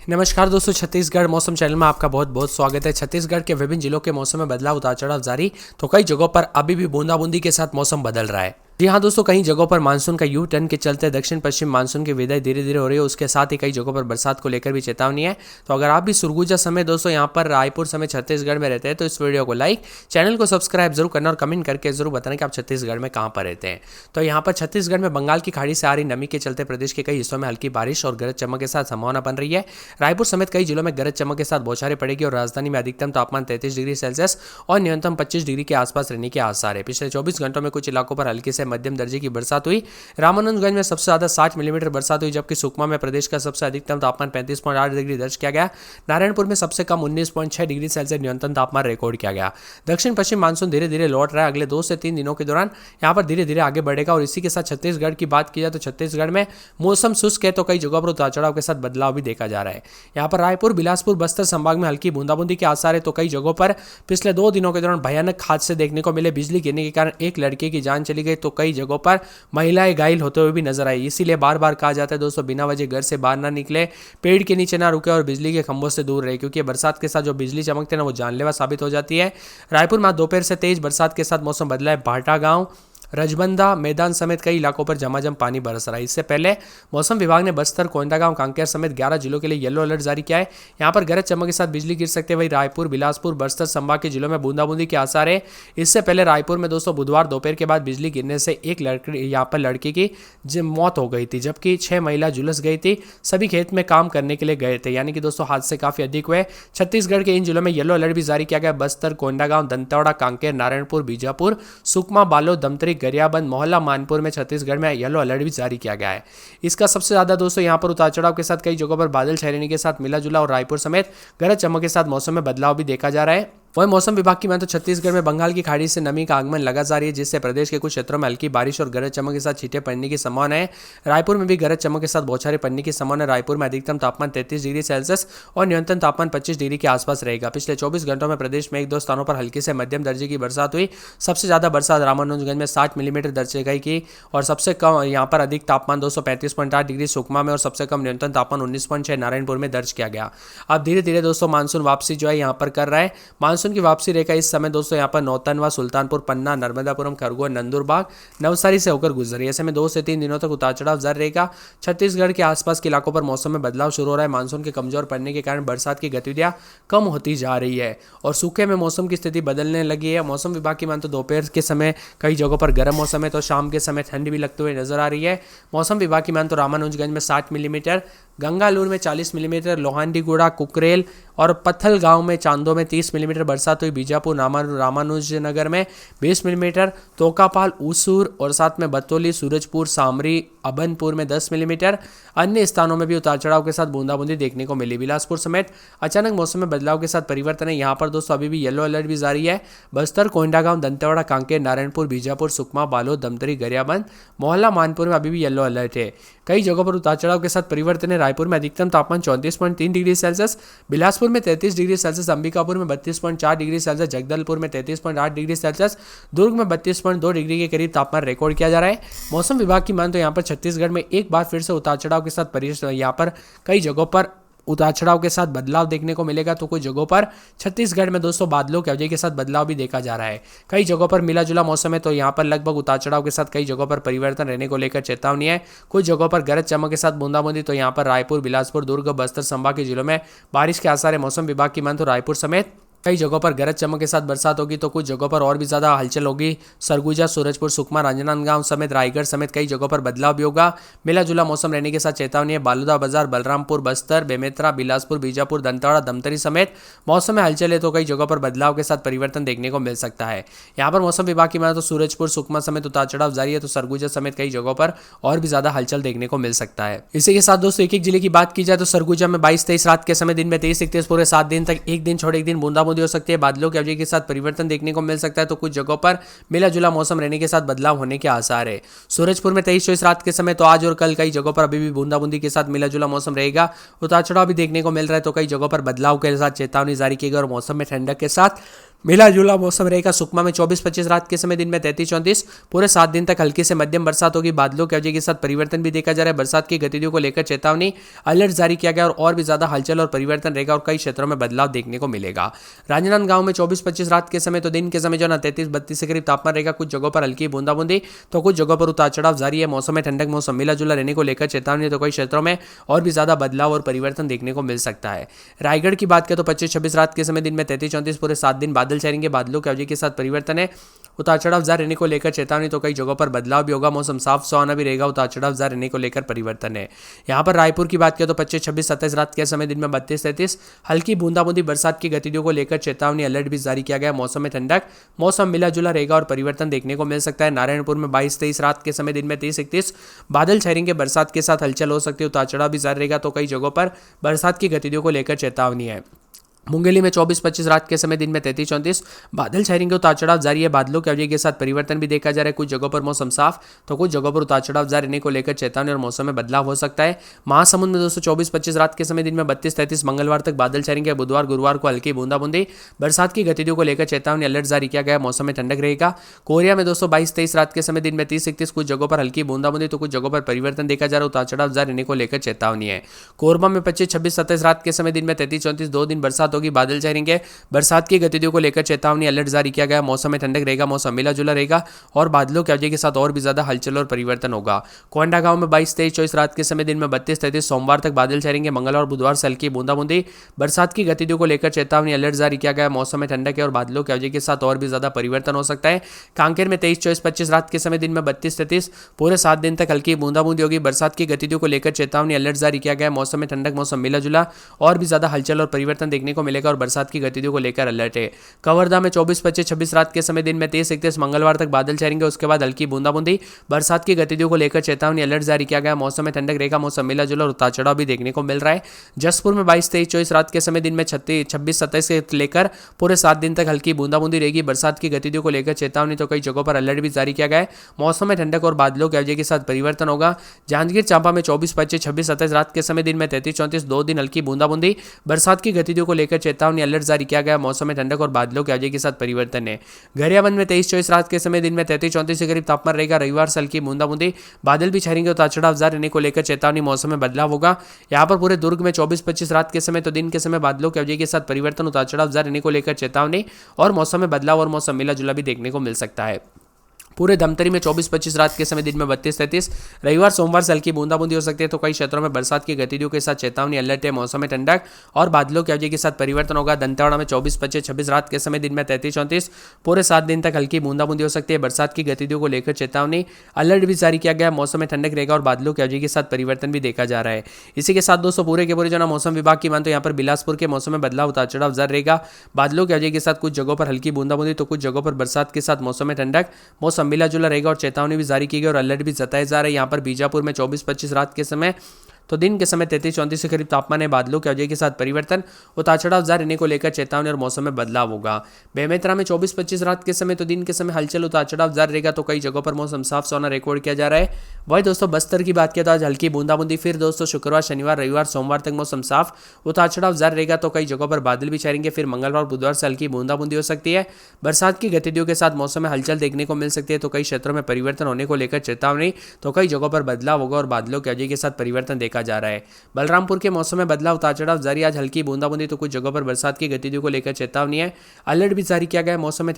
नमस्कार दोस्तों, छत्तीसगढ़ मौसम चैनल में आपका बहुत बहुत स्वागत है। छत्तीसगढ़ के विभिन्न जिलों के मौसम में बदलाव उतार चढ़ाव जारी, तो कई जगहों पर अभी भी बूंदाबूंदी के साथ मौसम बदल रहा है। जी हाँ दोस्तों, कई जगहों पर मानसून का यू टर्न के चलते दक्षिण पश्चिम मानसून की विदाई धीरे धीरे हो रही है। उसके साथ ही कई जगहों पर बरसात को लेकर भी चेतावनी है। तो अगर आप भी सरगुजा समय दोस्तों यहाँ पर रायपुर समय छत्तीसगढ़ में रहते हैं तो इस वीडियो को लाइक, चैनल को सब्सक्राइब जरूर करना और कमेंट करके जरूर बताना कि आप छत्तीसगढ़ में कहाँ पर रहते हैं। तो यहाँ पर छत्तीसगढ़ में बंगाल की खाड़ी से आ रही नमी के चलते प्रदेश के कई हिस्सों में हल्की बारिश और गरज चमक के साथ संभावना बन रही है। रायपुर समेत कई जिलों में गरज चमक के साथ बौछारें पड़ेगी और राजधानी में अधिकतम तापमान 33 डिग्री सेल्सियस और न्यूनतम 25 डिग्री के आसपास रहने के आसार है। पिछले 24 घंटों में कुछ इलाकों पर हल्की से मध्यम दर्जे की बरसात हुई। रामानुजगंज में सबसे ज्यादा 60 मिलीमीटर बरसात हुई, जबकि सुकमा में प्रदेश का सबसे अधिकतम तापमान 35.8 डिग्री दर्ज किया गया। नारायणपुर में सबसे कम 19.6 डिग्री सेल्सियस न्यूनतम तापमान रिकॉर्ड किया गया। दक्षिण पश्चिम मानसून धीरे धीरे लौट रहा है। अगले 2 से 3 दिनों के दौरान यहाँ पर धीरे धीरे आगे बढ़ेगा। और इसी के साथ छत्तीसगढ़ की बात की जाए तो छत्तीसगढ़ में मौसम शुष्क है, तो कई जगहों पर उतार चढ़ाव के साथ बदलाव भी देखा जा रहा है। यहाँ पर रायपुर, बिलासपुर, बस्तर संभाग में हल्की बूंदाबूंदी के आसार है, तो कई जगहों पर पिछले 2 दिनों के दौरान भयानक हादसे देखने को मिले। बिजली गिरने के कारण एक लड़के की जान चली गई, तो कई जगहों पर महिलाएं घायल होते हुए भी नजर आई। इसीलिए बार बार कहा जाता है दोस्तों, बिना वजह घर से बाहर ना निकले, पेड़ के नीचे ना रुके और बिजली के खंभों से दूर रहे, क्योंकि बरसात के साथ जो बिजली चमकते हैं ना वो जानलेवा साबित हो जाती है। रायपुर में दोपहर से तेज बरसात के साथ मौसम बदला है। भाटा गांव, रजबंदा मैदान समेत कई इलाकों पर झमाझम पानी बरस रहा है। इससे पहले मौसम विभाग ने बस्तर, कोंडागांव, कांकेर समेत 11 जिलों के लिए येलो अलर्ट जारी किया है। यहाँ पर गरज चमक के साथ बिजली गिर सकते हैं। वही रायपुर, बिलासपुर, बस्तर संभाग के जिलों में बूंदाबूंदी के आसार है। इससे पहले रायपुर में दोस्तों बुधवार दोपहर के बाद बिजली गिरने से एक लड़की की मौत हो गई थी, जबकि 6 महिला झुलस गई थी। सभी खेत में काम करने के लिए गए थे, यानी कि दोस्तों हादसे काफी अधिक हुए। छत्तीसगढ़ के इन जिलों में येलो अलर्ट भी जारी किया गया। बस्तर, कोंडागांव, दंतेवाड़ा, कांकेर, नारायणपुर, बीजापुर, सुकमा, बालोद, दमतरी, गरियाबंद, मोहल्ला, मानपुर में छत्तीसगढ़ में येलो अलर्ट भी जारी किया गया है। इसका सबसे ज्यादा दोस्तों यहाँ पर उतार चढ़ाव के साथ कई जगहों पर बादल छाए रहने के साथ मिला जुला और रायपुर समेत गरज चमक के साथ मौसम में बदलाव भी देखा जा रहा है। वही मौसम विभाग की माने तो छत्तीसगढ़ में बंगाल की खाड़ी से नमी का आगमन लगा जारी है, जिससे प्रदेश के कुछ क्षेत्रों में हल्की बारिश और गरज चमक के साथ छींटे पड़ने की संभावना है। रायपुर में भी गरज चमक के साथ बौछारें पड़ने की संभावना है। रायपुर में अधिकतम तापमान 33 डिग्री सेल्सियस और न्यूनतम तापमान 25 डिग्री के आसपास रहेगा। पिछले 24 घंटों में प्रदेश में 1-2 स्थानों पर हल्की से मध्यम दर्जे की बरसात हुई। सबसे ज्यादा बरसात रामानुजगंज में 60 मिलीमीटर दर्ज की और सबसे कम यहाँ पर अधिक तापमान 235.8 डिग्री सुकमा में और सबसे कम न्यूनतम तापमान 19.6 नारायणपुर में दर्ज किया गया। अब धीरे धीरे दोस्तों मानसून वापसी जो है यहाँ पर कर रहा है। मानसून की वापसी रेखा इस समय दोस्तों यहाँ पर नौतनवा, सुल्तानपुर, पन्ना, नर्मदापुरम, खरगोन, नंदुरबाग, नवसारी से होकर गुजरी। ऐसे में 2 से 3 दिनों तक उतार चढ़ाव जारी रहेगा। छत्तीसगढ़ के आसपास के इलाकों पर मौसम में बदलाव शुरू हो रहा है। मानसून के कमजोर पड़ने के कारण बरसात की गतिविधियां कम होती जा रही है और सूखे में मौसम की स्थिति बदलने लगी है। मौसम विभाग की मान तो दोपहर के समय कई जगहों पर गर्म मौसम है, तो शाम के समय ठंड भी लगते हुए नजर आ रही है। मौसम विभाग की मान तो रामानुजगंज में 60 मिलीमीटर, गंगालूर में 40 मिलीमीटर, लोहांडीगुड़ा, कुकरेल और पत्थल गांव में चांदो में 30 मिलीमीटर बरसात हुई। बीजापुर, रामानुजनगर में 20 मिलीमीटर, तोकापाल, ऊसूर और साथ में बतौली, सूरजपुर, सामरी, अबनपुर में 10 मिलीमीटर। अन्य स्थानों में भी उतार चढ़ाव के साथ बूंदाबूंदी देखने को मिली। बिलासपुर समेत अचानक मौसम में बदलाव के साथ परिवर्तन है। यहाँ पर दोस्तों अभी भी येलो अलर्ट भी जारी है। बस्तर, कोंडागांव, दंतेवाड़ा, कांकेर, नारायणपुर, बीजापुर, सुकमा, बालोद, दमतरी, गरियाबंद, मोहल्ला, मानपुर में अभी भी येलो अलर्ट है। कई जगहों पर उतार चढ़ाव के साथ परिवर्तन है। रायपुर में अधिकतम तापमान 34.3 डिग्री सेल्सियस, बिलासपुर में 33 डिग्री सेल्सियस, अंबिकापुर में 32.4 डिग्री सेल्सियस, जगदलपुर में 33.8 डिग्री सेल्सियस, दुर्ग में 32.2 डिग्री के करीब तापमान रिकॉर्ड किया जा रहा है। मौसम विभाग की मान तो यहाँ पर छत्तीसगढ़ में एक बार फिर से उतार चढ़ाव के साथ यहाँ पर कई जगहों पर उतार चढ़ाव के साथ बदलाव देखने को मिलेगा, तो कुछ जगहों पर छत्तीसगढ़ में दोस्तों बादलों की वजह के साथ बदलाव भी देखा जा रहा है। कई जगहों पर मिला जुला मौसम है, तो यहाँ पर लगभग उतार चढ़ाव के साथ कई जगहों पर परिवर्तन रहने को लेकर चेतावनी है। कुछ जगहों पर गरज चमक के साथ बूंदाबूंदी, तो यहाँ पर रायपुर, बिलासपुर, दुर्ग, बस्तर संभाग के जिलों में बारिश के आसार है। मौसम विभाग की मान तो रायपुर समेत कई जगहों पर गरज चमक के साथ बरसात होगी, तो कुछ जगहों पर और भी ज्यादा हलचल होगी। सरगुजा, सूरजपुर, सुकमा, राजनांदगांव समेत रायगढ़ समेत कई जगहों पर बदलाव भी होगा। मिला जुला मौसम रहने के साथ चेतावनी है। बालुदा बाजार, बलरामपुर, बस्तर, बेमेतरा, बिलासपुर, बीजापुर, दंतेवाड़ा, दमतरी समेत मौसम में हलचल है, तो कई जगहों पर बदलाव के साथ परिवर्तन देखने को मिल सकता है। यहाँ पर मौसम विभाग की माने तो सूरजपुर, सुकमा समेत उतार चढ़ाव जारी है, तो सरगुजा समेत कई जगहों पर और भी ज्यादा हलचल देखने को मिल सकता है। इसी के साथ दोस्तों एक एक जिले की बात की जाए तो सरगुजा में 22-23 रात के समय, दिन में 23-31 पूरे 7 दिन तक एक दिन छोड़ एक दिन बूंदाबूंदी हो सकती है। बादलों की वजह के साथ परिवर्तन देखने को मिल सकता है, तो कुछ जगहों पर मिला जुला मौसम रहने के साथ बदलाव होने के आसार है। सूरजपुर में 23-24 रात के समय, तो आज और कल कई जगहों पर अभी भी बूंदाबूंदी के साथ मिला जुला मौसम रहेगा। उतार चढ़ाव भी देखने को मिल रहा है, तो कई जगहों पर बदलाव के साथ चेतावनी जारी की गई और मौसम में ठंडक के साथ मिला जुला मौसम रहेगा। सुकमा में 24-25 रात के समय, दिन में 33-34, पूरे 7 दिन तक हल्की से मध्यम बरसात होगी। बादलों की वजह के साथ परिवर्तन भी देखा जा रहा है। बरसात की गतिविधियों को लेकर चेतावनी अलर्ट जारी किया गया और भी ज्यादा हलचल और परिवर्तन रहेगा और कई क्षेत्रों में बदलाव देखने को मिलेगा। राजनांदगांव में 24-25 रात के समय, तो दिन के समय जो ना 33-32 के करीब तापमान रहेगा। कुछ जगहों पर हल्की बूंदाबूंदी तो कुछ जगहों पर उतार चढ़ाव जारी है। मौसम में ठंडक, मौसम मिला जुला रहने को लेकर चेतावनी, तो कई क्षेत्रों में और भी ज्यादा बदलाव और परिवर्तन देखने को मिल सकता है। रायगढ़ की बात करें तो 25-26 रात के समय, दिन में 33-34, पूरे 7 दिन बादल छाएंगे। बादलों की वजह के साथ परिवर्तन है। उतार चढ़ाव जारी रहने को लेकर चेतावनी, तो कई जगहों पर बदलाव भी होगा। मौसम साफ सुहाना भी रहेगा। उतार चढ़ाव जारी रहने को लेकर परिवर्तन है। यहाँ पर रायपुर की बात करें तो 25-26-27 रात के समय, दिन में 32-33, हल्की बूंदाबूंदी बरसात की गतिविधियों को लेकर चेतावनी अलर्ट भी जारी किया गया। मौसम में ठंडक, मौसम मिला जुला रहेगा और परिवर्तन देखने को मिल सकता है। नारायणपुर में 22-23 रात के समय, दिन में 30-31, बादल छाएंगे। बरसात के साथ हलचल हो सकती है। उतार चढ़ाव भी जारी रहेगा, तो कई जगहों पर बरसात की गतिविधियों को लेकर चेतावनी है। मुंगेली में 24-25 रात के समय, दिन में 33-34, बादल छाएंगे। उतार चढ़ाव जारी है। बादलों की वजह के साथ परिवर्तन भी देखा जा रहा है। कुछ जगहों पर मौसम साफ तो कुछ जगहों पर उतार चढ़ाव जारी रहने को लेकर चेतावनी और मौसम में बदलाव हो सकता है। महासमुंद में दोस्तों 24-25 रात के समय, दिन में 32-33, मंगलवार तक बादल छाएंगे। बुधवार गुरुवार को हल्की बूंदाबूंदी बरसात की गतिविधियों को लेकर चेतावनी अलर्ट जारी किया गया। मौसम में ठंडक रहेगा। कोरिया में दोस्तों 22-23 रात के समय, दिन में 30-31, कुछ जगहों पर हल्की बूंदाबूंदी तो कुछ जगहों पर परिवर्तन देखा जा रहा है। उतार चढ़ाव जारी रहने को लेकर चेतावनी है। कोरबा में 25-26-27 रात के समय, दिन में 33-34, 2 दिन बरसात होगी। बादल छाएंगे। बरसात की गतिविधियों को लेकर चेतावनी अलर्ट जारी किया गया। मौसम में ठंडक रहेगा। मौसम मिला जुला रहेगा और बादलों की वजह के साथ और भी ज्यादा हलचल और परिवर्तन होगा। कोंडागांव में 22-23-24 रात के समय, दिन में 32-33, सोमवार तक बादल छाएंगे। मंगलवार बुधवार से हल्की बूंदाबूंदी बरसात की गतिविधियों को लेकर चेतावनी अलर्ट जारी किया गया। मौसम में ठंडक है और बादलों की वजह के साथ और भी ज्यादा परिवर्तन हो सकता है। कांकेर में 23-24-25 रात के समय, दिन में 32-33, पूरे 7 दिन तक हल्की बूंदाबूंदी होगी। बरसात की गतिविधियों को लेकर चेतावनी अलर्ट जारी किया गया। मौसम में ठंडक, मौसम मिला जुला और भी ज्यादा हलचल और परिवर्तन देखने को मिलेगा और बरसात की गतिविधियों को लेकर अलर्ट है। कवर्धा में 24-25-26 रात के समय, दिन में 30-31, मंगलवार तक बादल छाएंगे। उसके बाद हल्की बूंदाबूंदी बरसात की गतिविधियों को लेकर चेतावनी अलर्ट जारी किया गया। मौसम में ठंडक रहेगा। मौसम मिला जुला और उतार चढ़ाव भी देखने को मिल रहा है। जसपुर में 22-23-24 रात के समय, दिन में 26-27 से लेकर पूरे 7 दिन तक हल्की बूंदाबूंदी रहेगी। बरसात की गतिविधियों को लेकर चेतावनी, तो कई जगहों पर अलर्ट भी जारी किया गया है। मौसम में ठंडक और बादलों की वजह के साथ परिवर्तन होगा। जांजगीर चांपा में 24-25-26-27 रात के समय, दिन में 33-34, 2 दिन हल्की बूंदाबूंदी बरसात की गतिविधियों को लेकर चेतावनी अलर्ट जारी किया गया। मौसम में ठंडक और बादलों की वजह के साथ परिवर्तन है। गरियाबंद में 23-24 रात के समय, दिन में 33-34 के करीब तापमान रहेगा। रविवार से हल्की बूंदाबूंदी, बादल भी छाएंगे। उतार चढ़ाव जारी रहने को लेकर चेतावनी, मौसम में बदलाव होगा। यहाँ पर पूरे दुर्ग में 24-25 रात के समय, तो दिन के समय बादलों की वजह के साथ परिवर्तन, उतार चढ़ाव जारी रहने को लेकर चेतावनी और मौसम में बदलाव और मौसम मिला जुला भी देखने को मिल सकता है। पूरे धमतरी में 24-25 रात के समय, दिन में 32-33, रविवार सोमवार से हल्की बूंदाबूंदी हो सकती है। तो कई क्षेत्रों में बरसात की गतिविधियों के साथ चेतावनी अलर्ट है। मौसम में ठंडक और बादलों की वजह के साथ परिवर्तन होगा। दंतेवाड़ा में 24-25-26 रात के समय, दिन में 33-34, पूरे 7 दिन तक हल्की बूंदाबूंदी हो सकती है। बरसात की गतिविधियों को लेकर चेतावनी अलर्ट भी जारी किया गया। मौसम में ठंडक रहेगा और बादलों की वजह के साथ परिवर्तन भी देखा जा रहा है। इसी के साथ दोस्तों पूरे के पूरे जो ना मौसम विभाग की मान तो यहाँ पर बिलासपुर के मौसम में बदलाव, उतार चढ़ाव जारी रहेगा। बादलों की वजह के साथ कुछ जगहों पर हल्की बूंदाबूंदी तो कुछ जगहों पर बरसात के साथ मौसम में ठंडक, मौसम मिला जुला रहेगा और चेतावनी भी जारी की गई और अलर्ट भी जताया जा रहा है। यहाँ पर बीजापुर में 24-25 रात के समय, तो दिन के समय 33-34 के करीब तापमान है। बादलों की वजह के साथ परिवर्तन, उतार चढ़ाव जारी रहने को लेकर चेतावनी और मौसम में बदलाव होगा। बेमेतरा में 24-25 रात के समय, तो दिन के समय हलचल, उतार चढ़ाव जारी रहेगा। तो कई जगहों पर मौसम साफ सोना रिकॉर्ड किया जा रहा है। वही दोस्तों बस्तर की बात किया तो आज हल्की बूंदाबूंदी। फिर दोस्तों शुक्रवार शनिवार रविवार सोमवार तक मौसम साफ, उतार चढ़ाव जारी रहेगा। तो कई जगहों पर बादल भी छाएंगे। फिर मंगलवार बुधवार से हल्की बूंदाबूंदी हो सकती है। बरसात की गतिविधियों के साथ मौसम में हलचल देखने को मिल सकती है। तो कई क्षेत्रों में परिवर्तन होने को लेकर चेतावनी, तो कई जगहों पर बदलाव होगा और बादलों की वजह के साथ परिवर्तन देखा जा रहा है। बलरामपुर के मौसम में बदलाव, उतार चढ़ाव जारी। आज हल्की बूंदाबूंदी तो कुछ जगहों पर बरसात की गतिविधियों को लेकर चेतावनी है। अलर्ट भी जारी किया गया है। मौसम में